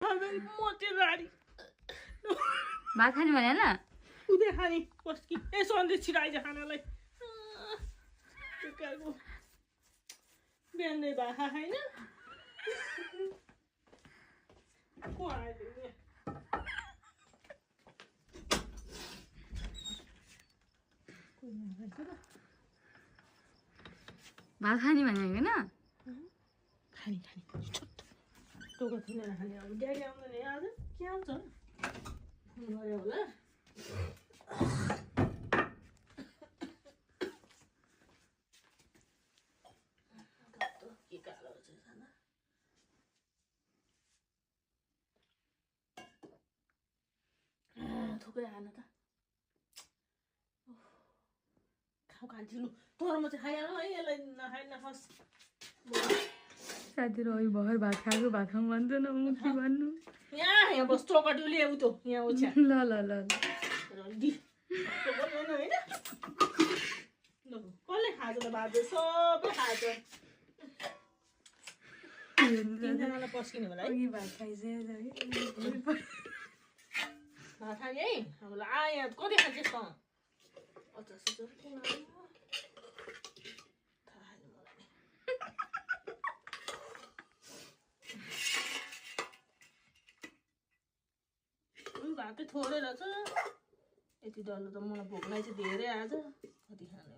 मोटे राडी भात खाने भने न उदे खाने पस्की ए सन्देश छिराइज खानालाई बेकारको बिहानै भाखा खाइन को आयो भात खाने भने होइन खाने छोटो टोको थिएन खाने अब ड्याडी आउँदैन आज के आउँछ फोन गऱ्यो होला के कालो छ खाना थोकै खान त खाऊ खान्छु तर म चाहिँ खाइहाल्नु है यसलाई नखाइ नखाओस् साथीहरू अहिले भर भात खाएको भात खाउँ भन्छ न म के भन्नु यहाँ बस चौकटी ल्याउ त यहाँ ओछ्या ल ल ल कसले खान्छ त भात सबै खान्छ तिनजनालाई पस्किने होला है भात खाइसक्यो भात खाने है अब आयो कति खान्छ यस्तो 50,000 किन थाहा छैन मलाई भात चाहिँ थोरै रहेछ यति डल्लो त मलाई भोक नै चाहिँ धेरै आज कति खानु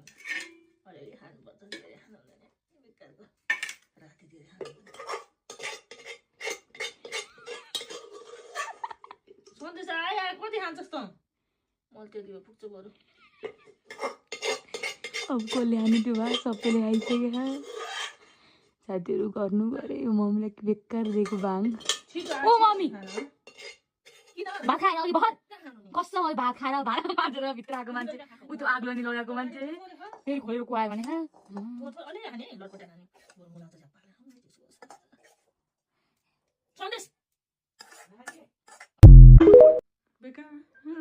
अलिअलि खानुपर्छ धेरै खानु हुँदैन बेकारको राति धेरै खानु सन्देश आयो कति खान्छस् त मैले त्यति भए पुग्छु बरु अब कसले हाने त्यो भात सबैले खाइसक्यो साथीहरू गर्नु गरे यो मम्मीलाई बेकार दिएको भाङ ओ मम्मी भात खाएर अघि भर कस्तो अघि भात खाएर भाँडा माझेर भित्र आएको मान्छे उ त्यो आगोनी लगाएको मान्छे फेरि खोलेर कुहायो भने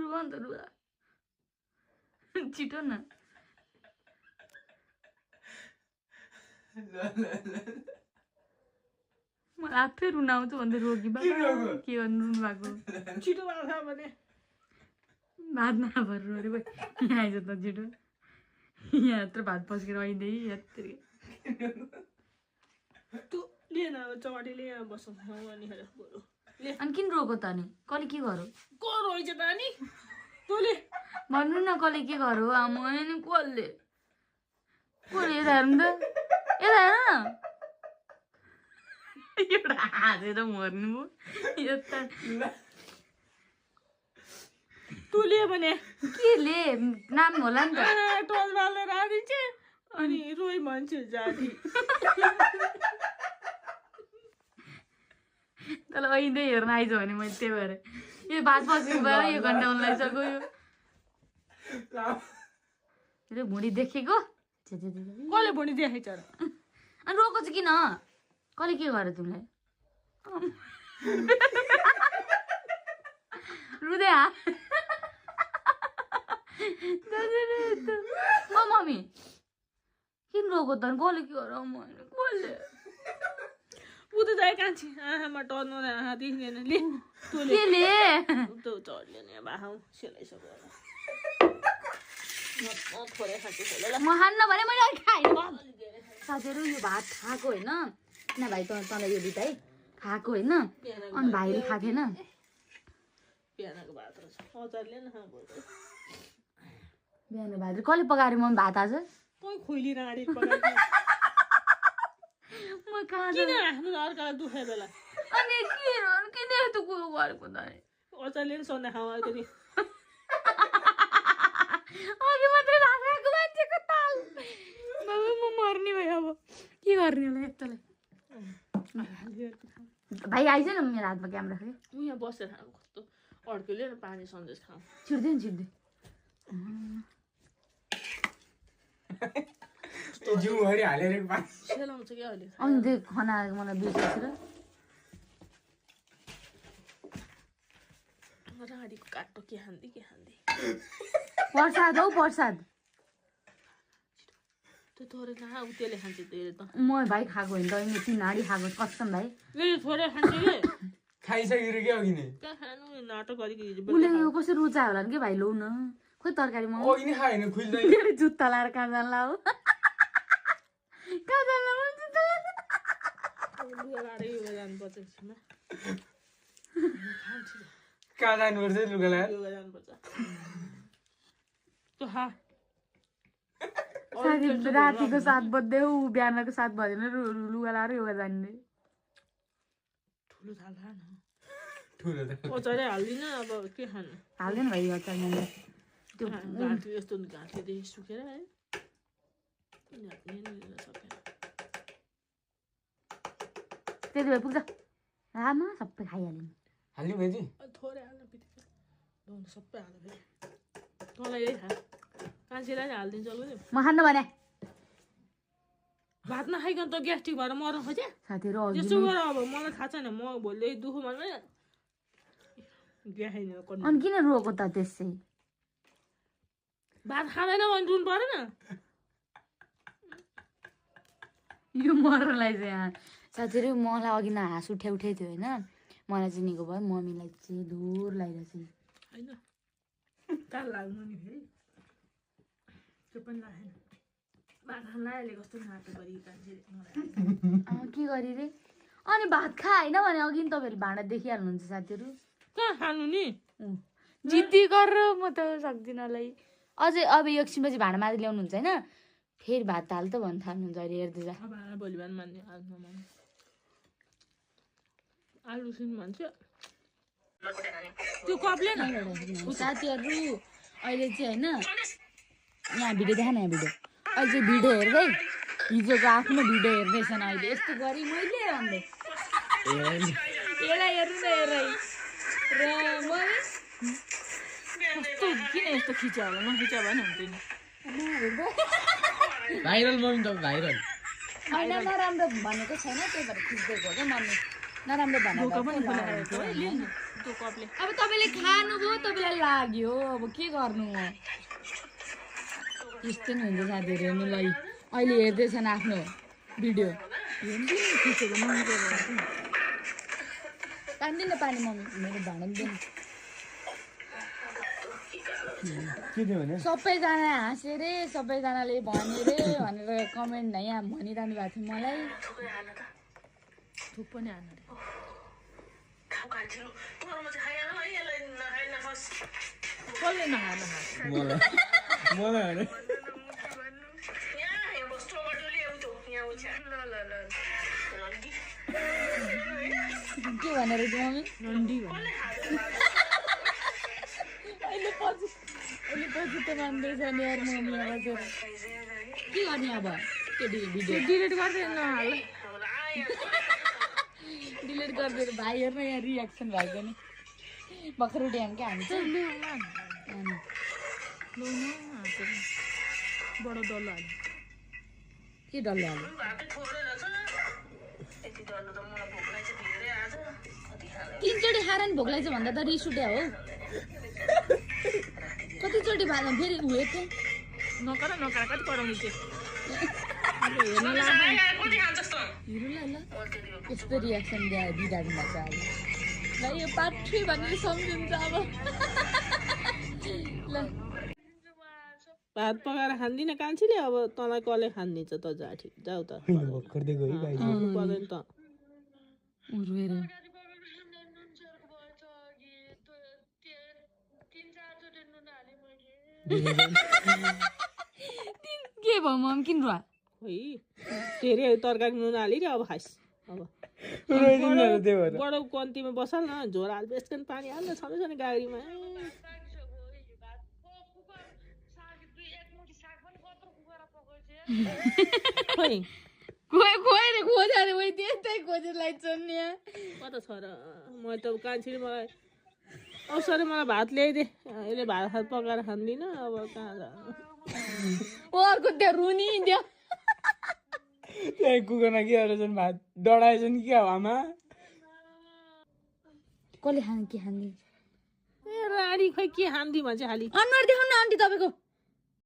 रुवा नि त रुवा छिटो न मलाई आफै रुन आउँछ भन्दै रोगी बाबा के गर्नु रुनु भएको छिटो भात भने भात नभएर रो अरे भाइ यहाँ आइज त छिटो यहाँ यत्रो भात पस्केर आइँदै यत्रो तँ लिएन अब चौकटी लिएर बस्नु अनि बरु अनि किन रोको त नि कसले के गरौ को रोइछ त अनि तँले भन्नु न कसले के गरौ आमा नि कसले यता हेर्नु त यता हेर न एउटा हाँसेर मर्नु यता तँले भने के ले नाम होला नि त टोल बालेर राखिन्छ अनि रोइ मान्छे जाति तल अहिले हेर्न आइज भने मैले त्यही भएर यो भात पस्किनु भएर यो घन्टा हुन लागिसक्यो यो भुँडी देखेको कसले भुँडी देखेछ र अनि रोको चाहिँ किन कसले के गर्यो तिमीलाई रुँदै मम्मी किन रोको त कसले के गर कसले ऊ त जाइ कान्छी आँखामा टर्नु आँखा देखिँदैन ले तँले के ले त चढ्यो नि भाउ सेलाइसक्यो थोरै खान्छु म खान्न भने मैले अलिक खाएँ साथीहरू यो भात खाएको होइन किन भाइ तँलाई यो दुइटा है खाएको होइन अनि भाइले खाएको थिएन बिहानको भात रहेछ अचारले न बिहान भात कसले पकाएर म भात आज तँ खोइली राडी पकाएको म कहाँ किन राख्नु अर्कालाई दुखाइ बेला अनि के किन यस्तो कुरो गरेको त अचारले नि सन्ध्या खाऊ अलिकति अघि मात्रै भात खाएको मान्छेको ताल बाबु म मर्ने भयो अब के गर्ने होला यतालाई भाइ आइज न मेरो हातमा क्यामेरा खायो ऊ यहाँ बसेर खाएको कस्तो अड्क्यो न पानी सन्देश खाऊ छिर्दै नि छिर्दै सेलाउँछ क्या अहिले अनि त्यो खाना मलाई बिर्सेर राडीको काट्टो के खाँदै प्रसाद हौ प्रसाद त्यो थोरै खा ऊ त्यसले खान्छ धेरै त म भाइ खाएको होइन त तिन हाडी खाएको कसम भाइ थोरै खान्छ कि खाइसकेर के अघि नै कहाँ खानु नाटक गरिकन उसले यो कसरी रुचायो होला नि के भाइ लौ न खोइ तरकारीमा अघि नै खाएन खुल्दै मेरो जुत्ता लाएर कहाँ जान लाऊ कहाँ जान लाऊ जुत्ता लाएर योगा जानुपर्छ एकछिनमा कहाँ जानुपर्छ लुगा लगाएर योगा जानुपर्छ त्यो खा साथी रातिको 7 बज्दै ऊ बिहानको 7 बजेन लुगा लाएर योगा जाने ठुलो थाल खा न ठुलो त अचारै हाल्दिनँ अब के खानु हाल्दैन भाइ अचार मैले त्यो घाँटी यस्तो घाँटीले सुकेर है त्यति भए पुग्छ रामा सबै खाइहाल्यो हाल्ने भेजी थोरै हाल्न बित्तिकै लाउनु सबै हाल्नु फेरि तँलाई यही खा कान्छीलाई नि हालिदिन्छ ल म खान्न भने भात नखाइकन त ग्यास्ट्रिक भएर मर्न खोज्या साथीहरू अघि यसो गर अब मलाई थाहा छैन म भोलि दुःख भन्नु ग्या खाइदिनु कन्नु अनि किन रोको त त्यसै भात खाँदैन भने रुनु परेन यो मर्नलाई चाहिँ यहाँ साथीहरू मलाई अघि न हाँस उठ्याइ थियो होइन मलाई चाहिँ निको भयो मम्मीलाई चाहिँ दूर लगाइरहेको होइन कहाँ लाग्नु नि फेरि त्यो पनि लागेन भात खान आइले कस्तो नाटो गरी कान्छीले के गरी रे अनि भात खा होइन भने अघि नि तपाईँहरूले भाँडा देखिहाल्नुहुन्छ साथीहरू कहाँ खानु नि जिद्दी गरेर म त सक्दिनँ होला अझै अब एकछिनपछि भाँडा माथि ल्याउनुहुन्छ होइन फेरि भात हाल त भन्न थाल्नुहुन्छ अहिले हेर्दै जा अब भोलि बिहान मान्ने आज नमान्ने आलु सिन भन्छ त्यो कपले न साथीहरू अहिले चाहिँ होइन यहाँ भिडियो देखा न यहाँ भिडियो अहिले चाहिँ भिडियो हेर्दै हिजोको आफ्नो भिडियो हेर्दैछन् अहिले यस्तो गरी मैले राम्रै यसलाई हेर्नु न हेरै र मैले कस्तो किन यस्तो खिच्यो होला नखिच्यो भने हुन्थेन भाइरल मम्मी त भाइरल होइन नराम्रो भनेको छैन त्यही भएर खिच्दै गयो क्या मम्मी नराम्रो ढोका पनि भनेको खोलेर है लिनु न त्यो कपले अब तपाईँले खानुभयो तपाईँलाई लाग्यो अब के गर्नु हो यस्तो नि हुन्छ साथीहरू हेर्नुलाई अहिले हेर्दैछन् आफ्नो भिडियो पानी दिनु पानी मम्मी मेरो भाँडा पनि दिनु के थियो भने सबैजना हाँसे रे सबैजनाले भने रे भनेर कमेन्ट यहाँ भनिरहनु भएको थियो मलाई थुप पनि हाल्नु रे कसले नखानु मलाई अरे के भनेर मम्मी नन्डी भन्नु अहिले पछि त मान्दैछ नि यार मम्मी बसेर के गर्ने अब त्यो भिडियो डिलिट गर्दैन हाल डिलिट गरिदिएर भाइ हेर्न यहाँ रियाक्सन भएको नि भर्खर उठ्यो भने क्या हामी चाहिँ बडो डल्लो हाल्यो के डल्लो हाल्यो तिनचोटि खाएर नि भोक लाग्छ भन्दा त रिस उठ्यो हो कतिचोटि भात फेरि उयो त नकर कति कराउने चाहिँ हिरो ल यस्तो रियाक्सन दिइराख्नु भएको अब ल यो पाठी भनेर सम्झिन्छ अब ल भात पकाएर खाँदिनँ कान्छीले अब तँलाई कसले खानिदिन्छ त जा ठिक जाऊ त गर्दै गयो भाइ पर्दैन त उरुएर के भयो मम किन रुवा है धेरै तरकारी नुन हालिरह अब खाइस अब बडो कन्तीमा बसाल न झोल हाल बेसकन पानी हाल्न छँदैछ नि गाडीमा खोइ खोजेर उयो त्यस्तै खोजेर लाग्छ नि कता छ र म त कान्छीले मलाई औसरी मलाई भात ल्याइदे अहिले भात पकाएर खाँदिनँ अब कहाँ जा अर्को त्यहाँ रुनी त्यहाँ त्यहाँ कुकुरमा के गरेछन् भात डढाएछन् कि हावामा कसले खाने के खाने ए राडी खोइ के खान्दी भन्छ खालि अनुहार देखाउनु न आन्टी तपाईँको